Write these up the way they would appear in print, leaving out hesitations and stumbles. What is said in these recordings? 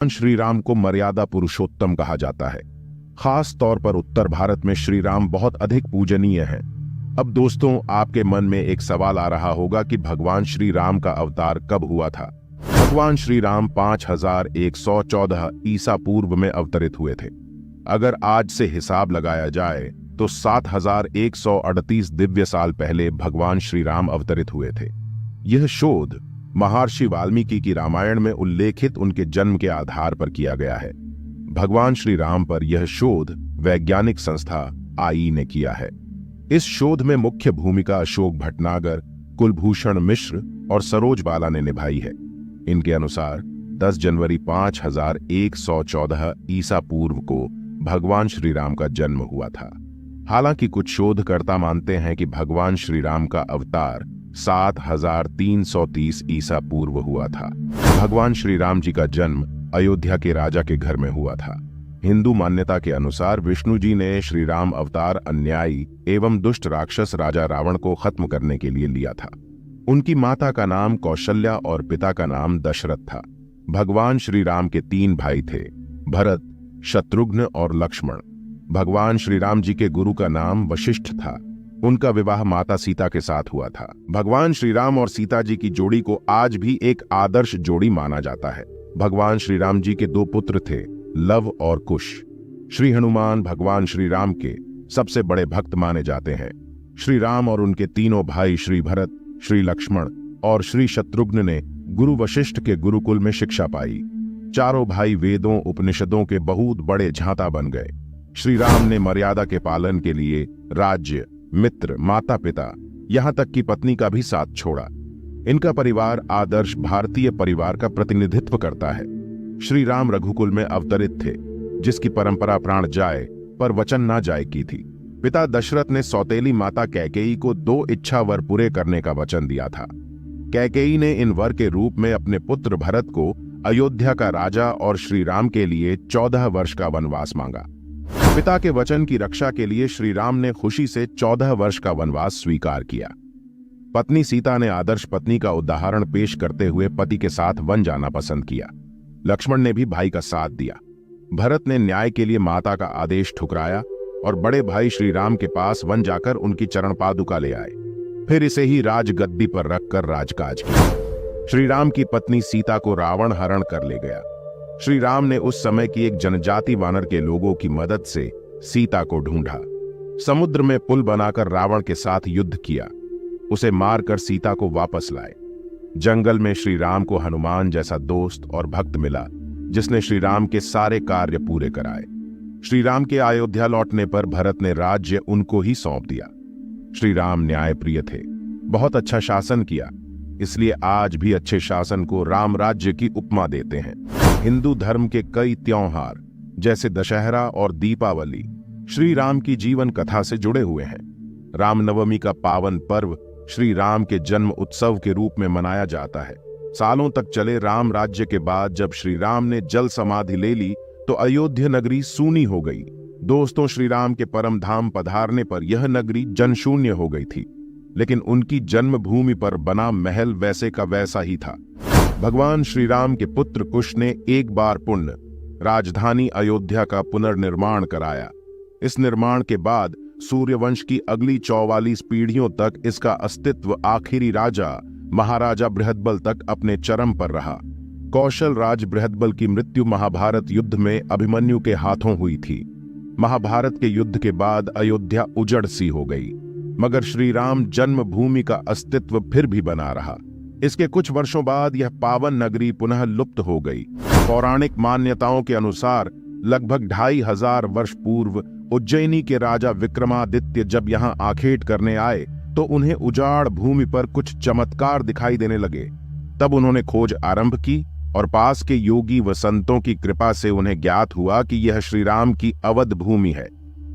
श्री राम को मर्यादा पुरुषोत्तम कहा जाता है। खास तौर पर उत्तर भारत में श्री राम बहुत अधिक पूजनीय हैं। अब दोस्तों, आपके मन में एक सवाल आ रहा होगा कि भगवान श्री राम का अवतार कब हुआ था। भगवान श्री राम 5114 ईसा पूर्व में अवतरित हुए थे। अगर आज से हिसाब लगाया जाए तो 7138 दिव्य साल पहले भगवान श्री राम अवतरित हुए थे। यह शोध महर्षि वाल्मीकि की रामायण में उल्लेखित उनके जन्म के आधार पर किया गया है। भगवान श्री राम पर यह शोध वैज्ञानिक संस्था आई ने किया है। इस शोध में मुख्य भूमिका अशोक भटनागर, कुलभूषण मिश्र और सरोज बाला ने निभाई है। इनके अनुसार 10 जनवरी 5114 ईसा पूर्व को भगवान श्री राम का जन्म हुआ था। हालांकि कुछ शोधकर्ता मानते हैं कि भगवान श्री राम का अवतार 7330 ईसा पूर्व हुआ था। भगवान श्री राम जी का जन्म अयोध्या के राजा के घर में हुआ था। हिंदू मान्यता के अनुसार विष्णु जी ने श्री राम अवतार अन्यायी एवं दुष्ट राक्षस राजा रावण को खत्म करने के लिए लिया था। उनकी माता का नाम कौशल्या और पिता का नाम दशरथ था। भगवान श्री राम के 3 भाई थे, भरत, शत्रुघ्न और लक्ष्मण। भगवान श्री राम जी के गुरु का नाम वशिष्ठ था। उनका विवाह माता सीता के साथ हुआ था। भगवान श्री राम और सीता जी की जोड़ी को आज भी एक आदर्श जोड़ी माना जाता है। भगवान श्री राम जी के 2 पुत्र थे, लव और कुश। श्री हनुमान भगवान श्री राम के सबसे बड़े भक्त माने जाते हैं। श्री राम और उनके तीनों भाई श्री भरत, श्री लक्ष्मण और श्री शत्रुघ्न ने गुरु वशिष्ठ के गुरुकुल में शिक्षा पाई। चारों भाई वेदों उपनिषदों के बहुत बड़े झांता बन गए। श्री राम ने मर्यादा के पालन के लिए राज्य, मित्र, माता पिता, यहां तक कि पत्नी का भी साथ छोड़ा। इनका परिवार आदर्श भारतीय परिवार का प्रतिनिधित्व करता है। श्री राम रघुकुल में अवतरित थे, जिसकी परंपरा प्राण जाए पर वचन ना जाए की थी। पिता दशरथ ने सौतेली माता कैकेयी को 2 इच्छा वर पूरे करने का वचन दिया था। कैकेयी ने इन वर के रूप में अपने पुत्र भरत को अयोध्या का राजा और श्री राम के लिए 14 वर्ष का वनवास मांगा। पिता के वचन की रक्षा के लिए श्री राम ने खुशी से 14 वर्ष का वनवास स्वीकार किया। पत्नी सीता ने आदर्श पत्नी का उदाहरण पेश करते हुए पति के साथ वन जाना पसंद किया। लक्ष्मण ने भी भाई का साथ दिया। भरत ने न्याय के लिए माता का आदेश ठुकराया और बड़े भाई श्री राम के पास वन जाकर उनकी चरण पादुका ले आए। फिर इसे ही राजगद्दी पर रखकर राजकाज किया। श्री राम की पत्नी सीता को रावण हरण कर ले गया। श्री राम ने उस समय की एक जनजाति वानर के लोगों की मदद से सीता को ढूंढा। समुद्र में पुल बनाकर रावण के साथ युद्ध किया। उसे मारकर सीता को वापस लाए। जंगल में श्री राम को हनुमान जैसा दोस्त और भक्त मिला, जिसने श्री राम के सारे कार्य पूरे कराए। श्री राम के अयोध्या लौटने पर भरत ने राज्य उनको ही सौंप दिया। श्री राम न्यायप्रिय थे, बहुत अच्छा शासन किया, इसलिए आज भी अच्छे शासन को राम राज्य की उपमा देते हैं। हिंदू धर्म के कई त्योहार जैसे दशहरा और दीपावली श्री राम की जीवन कथा से जुड़े हुए हैं। रामनवमी का पावन पर्व श्री राम के जन्म उत्सव के रूप में मनाया जाता है। सालों तक चले राम राज्य के बाद जब श्री राम ने जल समाधि ले ली तो अयोध्या नगरी सूनी हो गई। दोस्तों, श्री राम के परम धाम पधारने पर यह नगरी जनशून्य हो गई थी, लेकिन उनकी जन्मभूमि पर बना महल वैसे का वैसा ही था। भगवान श्री राम के पुत्र कुश ने एक बार पुण्य राजधानी अयोध्या का पुनर्निर्माण कराया। इस निर्माण के बाद सूर्यवंश की अगली 44 पीढ़ियों तक इसका अस्तित्व आखिरी राजा महाराजा बृहद्बल तक अपने चरम पर रहा। कौशल राज बृहद्बल की मृत्यु महाभारत युद्ध में अभिमन्यु के हाथों हुई थी। महाभारत के युद्ध के बाद अयोध्या उजड़ सी हो गई, मगर श्री राम जन्मभूमि का अस्तित्व फिर भी बना रहा। इसके कुछ वर्षों बाद यह पावन नगरी पुनः लुप्त हो गई। पौराणिक मान्यताओं के अनुसार लगभग 2500 वर्ष पूर्व उज्जैनी के राजा विक्रमादित्य जब यहाँ आखेट करने आए तो उन्हें उजाड़ भूमि पर कुछ चमत्कार दिखाई देने लगे। तब उन्होंने खोज आरंभ की और पास के योगी व संतों की कृपा से उन्हें ज्ञात हुआ कि यह श्री राम की अवध भूमि है।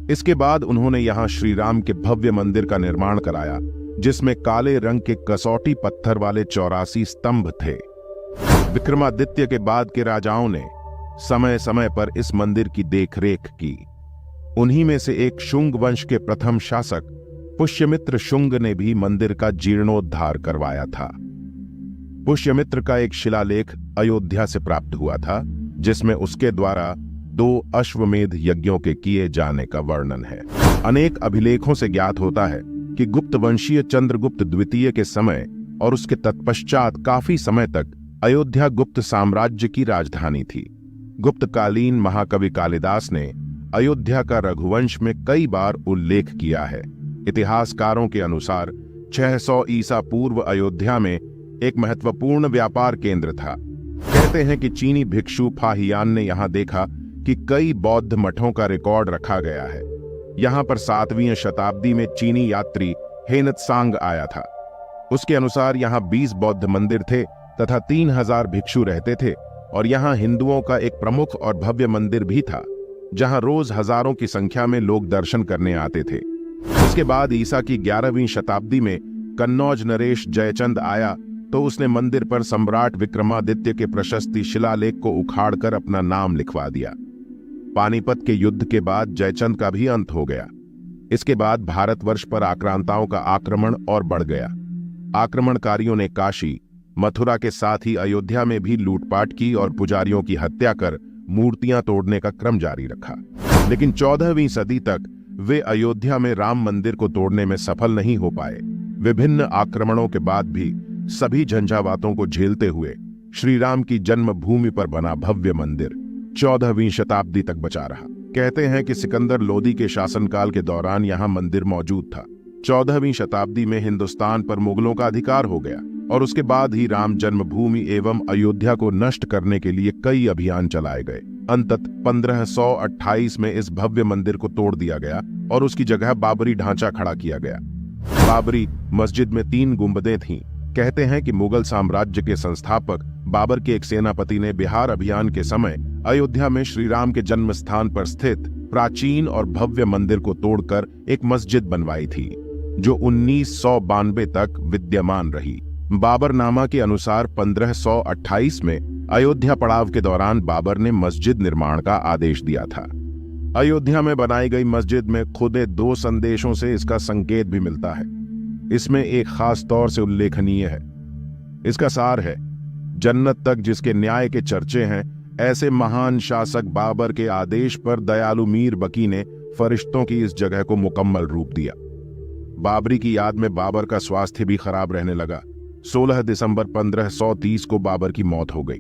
इसके बाद उन्होंने यहाँ श्री राम के भव्य मंदिर का निर्माण कराया, जिसमें काले रंग के कसौटी पत्थर वाले 84 स्तंभ थे। विक्रमादित्य के बाद के राजाओं ने समय समय पर इस मंदिर की देखरेख की। उन्हीं में से एक शुंग वंश के प्रथम शासक पुष्यमित्र शुंग ने भी मंदिर का जीर्णोद्धार करवाया था। पुष्यमित्र का एक शिलालेख अयोध्या से प्राप्त हुआ था, जिसमें उसके द्वारा 2 अश्वमेध यज्ञों के किए जाने का वर्णन है। अनेक अभिलेखों से ज्ञात होता है कि गुप्त वंशीय चंद्रगुप्त द्वितीय के समय और उसके तत्पश्चात काफी समय तक अयोध्या गुप्त साम्राज्य की राजधानी थी। गुप्तकालीन महाकवि कालिदास ने अयोध्या का रघुवंश में कई बार उल्लेख किया है। इतिहासकारों के अनुसार 600 ईसा पूर्व अयोध्या में एक महत्वपूर्ण व्यापार केंद्र था। कहते हैं कि चीनी भिक्षु फाहियान ने यहां देखा कि कई बौद्ध मठों का रिकॉर्ड रखा गया है। यहां पर 7वीं शताब्दी में चीनी यात्री हेनत्सांग आया था। उसके अनुसार यहां 20 बौद्ध मंदिर थे तथा 3000 भिक्षु रहते थे और यहां हिंदुओं का एक प्रमुख और भव्य मंदिर भी था, जहां रोज हजारों की संख्या में लोग दर्शन करने आते थे। इसके बाद ईसा की 11वीं शताब्दी में कन्नौज नरेश जयचंद आया तो उसने मंदिर पर सम्राट विक्रमादित्य के प्रशस्ति शिलालेख को उखाड़कर अपना नाम लिखवा दिया। पानीपत के युद्ध के बाद जयचंद का भी अंत हो गया। इसके बाद भारतवर्ष पर आक्रांताओं का आक्रमण और बढ़ गया। आक्रमणकारियों ने काशी, मथुरा के साथ ही अयोध्या में भी लूटपाट की और पुजारियों की हत्या कर मूर्तियां तोड़ने का क्रम जारी रखा। लेकिन 14वीं सदी तक वे अयोध्या में राम मंदिर को तोड़ने में सफल नहीं हो पाए। विभिन्न आक्रमणों के बाद भी सभी झंझावातों को झेलते हुए श्री राम की जन्मभूमि पर बना भव्य मंदिर 14वीं शताब्दी तक बचा रहा। कहते हैं कि सिकंदर लोदी के शासनकाल के दौरान यहां मंदिर मौजूद था। 14वीं शताब्दी में हिंदुस्तान पर मुगलों का अधिकार हो गया और उसके बाद ही राम जन्मभूमि एवं अयोध्या को नष्ट करने के लिए कई अभियान चलाए गए। अंततः 1528 में इस भव्य मंदिर को तोड़ दिया गया और उसकी जगह बाबरी ढांचा खड़ा किया गया। बाबरी मस्जिद में 3 गुंबदें थीं। कहते हैं कि मुगल साम्राज्य के संस्थापक बाबर के एक सेनापति ने बिहार अभियान के समय अयोध्या में श्री राम के जन्म स्थान पर स्थित प्राचीन और भव्य मंदिर को तोड़कर एक मस्जिद बनवाई थी, जो 1992 तक विद्यमान रही। बाबरनामा के अनुसार 1528 में अयोध्या पड़ाव के दौरान बाबर ने मस्जिद निर्माण का आदेश दिया था। अयोध्या में बनाई गई मस्जिद में खुदे 2 संदेशों से इसका संकेत भी मिलता है। इसमें एक खास तौर से उल्लेखनीय है। इसका सार है, जन्नत तक जिसके न्याय के चर्चे हैं, ऐसे महान शासक बाबर के आदेश पर दयालु मीर बकी ने फरिश्तों की इस जगह को मुकम्मल रूप दिया। बाबरी की याद में बाबर का स्वास्थ्य भी खराब रहने लगा। 16 दिसंबर 1530 को बाबर की मौत हो गई।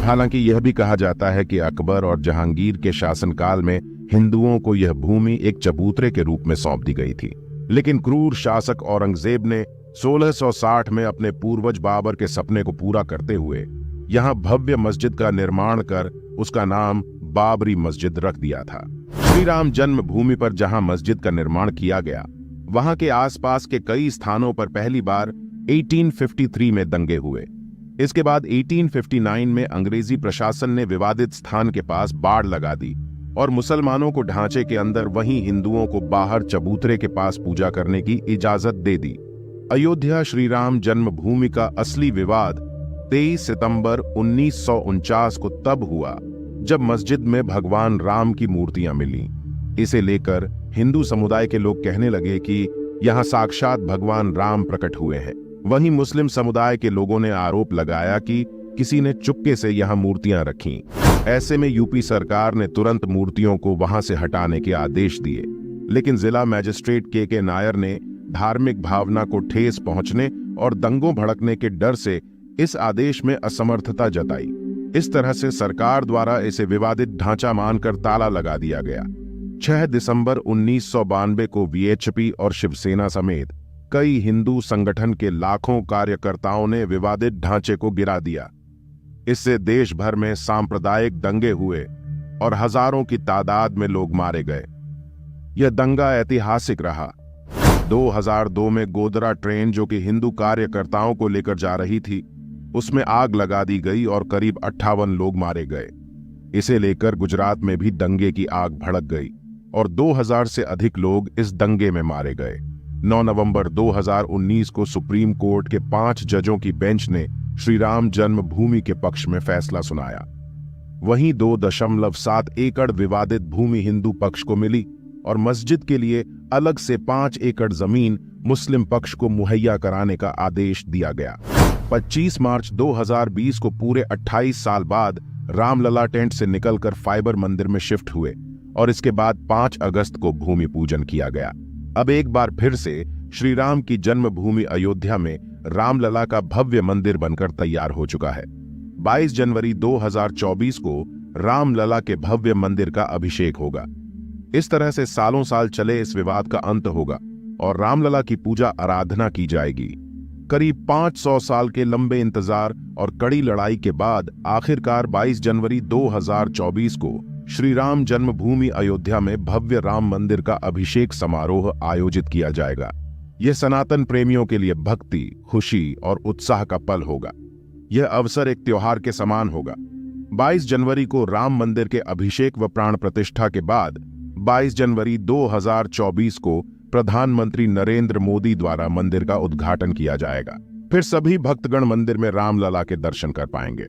हालांकि यह भी कहा जाता है कि अकबर और जहांगीर के शासनकाल में हिंदुओं को यह भूमि एक चबूतरे के रूप में सौंप दी गई थी। लेकिन क्रूर शासक औरंगजेब ने 1660 में अपने पूर्वज बाबर के सपने को पूरा करते हुए यहां भव्य मस्जिद का निर्माण कर उसका नाम बाबरी मस्जिद रख दिया था। श्री राम जन्मभूमि पर जहां मस्जिद का निर्माण किया गया, वहां के आसपास के कई स्थानों पर पहली बार 1853 में दंगे हुए। इसके बाद 1859 में अंग्रेजी प्रशासन ने विवादित स्थान के पास बाड़ लगा दी और मुसलमानों को ढांचे के अंदर, वहीं हिंदुओं को बाहर चबूतरे के पास पूजा करने की इजाजत दे दी। अयोध्या श्री राम जन्मभूमि का असली विवाद 23 सितंबर 1949 को तब हुआ जब मस्जिद में भगवान राम की मूर्तियां मिली। इसे लेकर हिंदू समुदाय के लोग कहने लगे कि यहां साक्षात भगवान राम प्रकट हुए हैं। वहीं मुस्लिम समुदाय के लोगों ने आरोप लगाया कि किसी ने चुपके से यहां मूर्तियां रखीं। ऐसे में यूपी सरकार ने तुरंत मूर्तियों को वहां से हटाने के आदेश दिए, लेकिन जिला मजिस्ट्रेट के नायर ने धार्मिक भावना को ठेस पहुंचने और दंगों भड़कने के डर से इस आदेश में असमर्थता जताई। इस तरह से सरकार द्वारा इसे विवादित ढांचा मानकर ताला लगा दिया गया। 6 दिसंबर 1992 को वीएचपी और शिवसेना समेत कई हिंदू संगठन के लाखों कार्यकर्ताओं ने विवादित ढांचे को गिरा दिया। इससे देश भर में सांप्रदायिक दंगे हुए और हजारों की तादाद में लोग मारे गए। यह दंगा ऐतिहासिक रहा। 2002 में गोधरा ट्रेन, जो कि हिंदू कार्यकर्ताओं को लेकर जा रही थी, उसमें आग लगा दी गई और करीब 58 लोग मारे गए। इसे लेकर गुजरात में भी दंगे की आग भड़क गई और 2000 से अधिक लोग इस दंगे में मारे गए। 9 नवंबर 2019 को सुप्रीम कोर्ट के 5 जजों की बेंच ने श्री राम जन्मभूमि के पक्ष में फैसला सुनाया। वहीं 2.7 एकड़ विवादित भूमि हिंदू पक्ष को मिली और मस्जिद के लिए अलग से 5 एकड़ जमीन मुस्लिम पक्ष को मुहैया कराने का आदेश दिया गया। 25 मार्च 2020 को पूरे 28 साल बाद रामलला टेंट से निकलकर फाइबर मंदिर में शिफ्ट हुए और इसके बाद 5 अगस्त को भूमि पूजन किया गया। अब एक बार फिर से श्री राम की जन्मभूमि अयोध्या में रामलला का भव्य मंदिर बनकर तैयार हो चुका है। 22 जनवरी 2024 को रामलला के भव्य मंदिर का अभिषेक होगा। इस तरह से सालों साल चले इस विवाद का अंत होगा और रामलला की पूजा आराधना की जाएगी। करीब 500 साल के लंबे इंतजार और कड़ी लड़ाई के बाद आखिरकार 22 जनवरी 2024 को श्री राम जन्मभूमि अयोध्या में भव्य राम मंदिर का अभिषेक समारोह आयोजित किया जाएगा। यह सनातन प्रेमियों के लिए भक्ति, खुशी और उत्साह का पल होगा। यह अवसर एक त्योहार के समान होगा। 22 जनवरी को राम मंदिर के अभिषेक व प्राण प्रतिष्ठा के बाद 22 जनवरी 2024 को प्रधानमंत्री नरेंद्र मोदी द्वारा मंदिर का उद्घाटन किया जाएगा। फिर सभी भक्तगण मंदिर में रामलला के दर्शन कर पाएंगे।